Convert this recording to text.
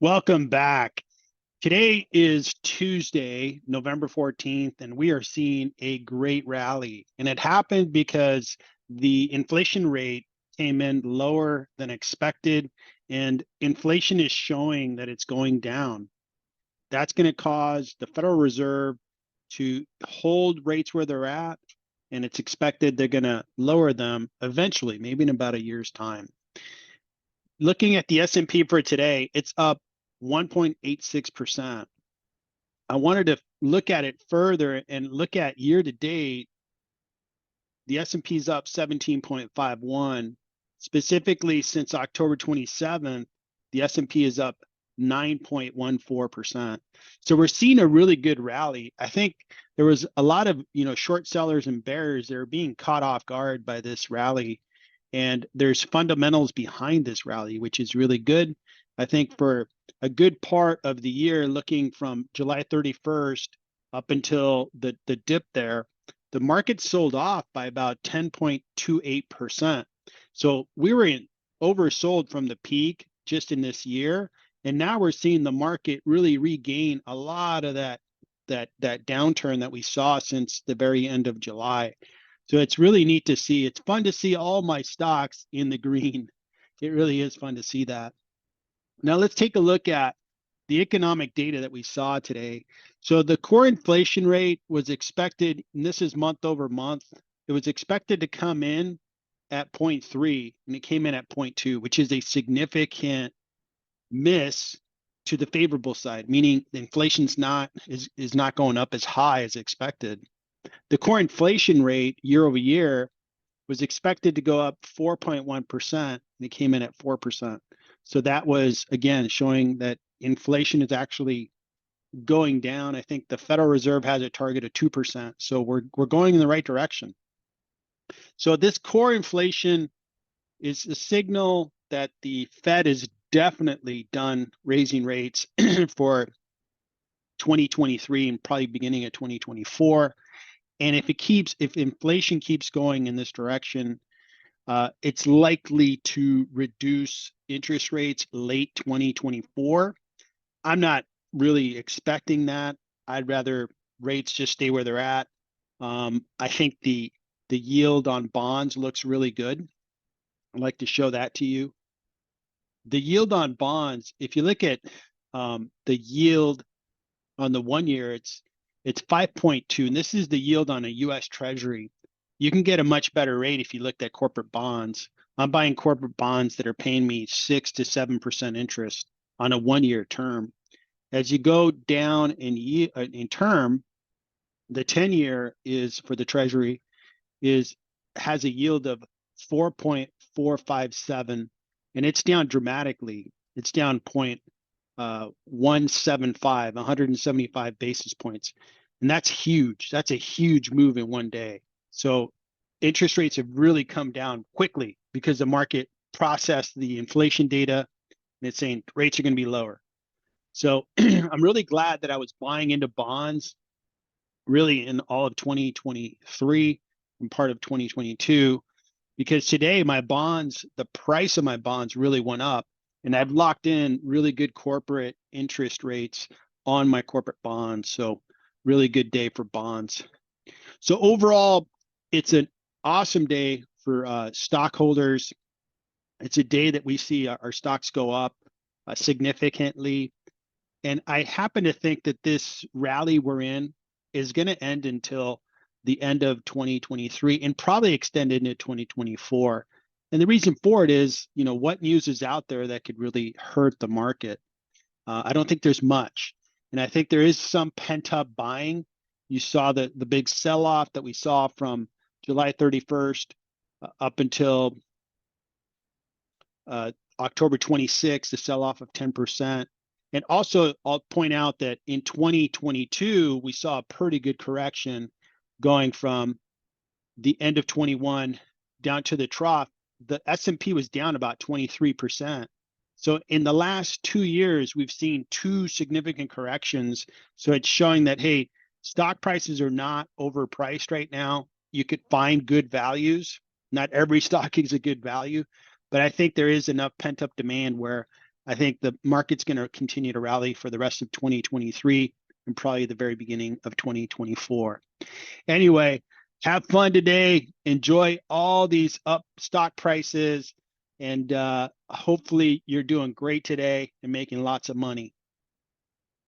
Welcome back. Today is Tuesday, November 14th, and we are seeing a great rally. And it happened because the inflation rate came in lower than expected, and inflation is showing that it's going down. That's going to cause the Federal Reserve to hold rates where they're at, and it's expected they're going to lower them eventually, maybe in about a year's time. Looking at the S&P for today, it's up 1.86%. I wanted to look at it further and look at year to date. The S&P is up 17.51. Specifically, since October 27th, the S&P is up 9.14%. So we're seeing a really good rally. I think there was a lot of short sellers and bears that are being caught off guard by this rally. And there's fundamentals behind this rally, which is really good. I think for a good part of the year, looking from July 31st up until the dip there, the market sold off by about 10.28%. So we were oversold from the peak just in this year. And now we're seeing the market really regain a lot of that downturn that we saw since the very end of July. So it's really neat to see. It's fun to see all my stocks in the green. It really is fun to see that. Now let's take a look at the economic data that we saw today. So the core inflation rate was expected, and this is month over month, it was expected to come in at 0.3, and it came in at 0.2, which is a significant miss to the favorable side, meaning the inflation's is not going up as high as expected. The core inflation rate year over year was expected to go up 4.1%, and it came in at 4%. So that was, again, showing that inflation is actually going down. I think the Federal Reserve has a target of 2%. So we're going in the right direction. So this core inflation is a signal that the Fed is definitely done raising rates for 2023 and probably beginning of 2024. And if inflation keeps going in this direction, it's likely to reduce interest rates late 2024. I'm not really expecting that. I'd rather rates just stay where they're at. I think the yield on bonds looks really good. I'd like to show that to you. The yield on bonds, if you look at the yield on the 1 year, it's 5.2, and this is the yield on a U.S. Treasury. You can get a much better rate if you looked at corporate bonds. I'm buying corporate bonds that are paying me 6 to 7% interest on a 1 year term. As you go down in term, the 10-year is for the Treasury has a yield of 4.457, and it's down dramatically. It's down 175 basis points. And that's huge. That's a huge move in one day. So interest rates have really come down quickly because the market processed the inflation data and it's saying rates are going to be lower. So I'm really glad that I was buying into bonds really in all of 2023 and part of 2022, because today my bonds, the price of my bonds really went up, and I've locked in really good corporate interest rates on my corporate bonds. So really good day for bonds. So overall, it's an awesome day for stockholders. It's a day that we see our stocks go up significantly. And I happen to think that this rally we're in is going to end until the end of 2023 and probably extend into 2024. And the reason for it is, what news is out there that could really hurt the market? I don't think there's much. And I think there is some pent-up buying. You saw the big sell-off that we saw from July 31st up until October 26th, the sell-off of 10%. And also, I'll point out that in 2022, we saw a pretty good correction going from the end of 21 down to the trough. The S&P was down about 23%. So in the last 2 years, we've seen two significant corrections. So it's showing that, hey, stock prices are not overpriced right now. You could find good values. Not every stock is a good value, but I think there is enough pent-up demand where I think the market's going to continue to rally for the rest of 2023 and probably the very beginning of 2024. Anyway, have fun today. Enjoy all these up stock prices, and hopefully you're doing great today and making lots of money.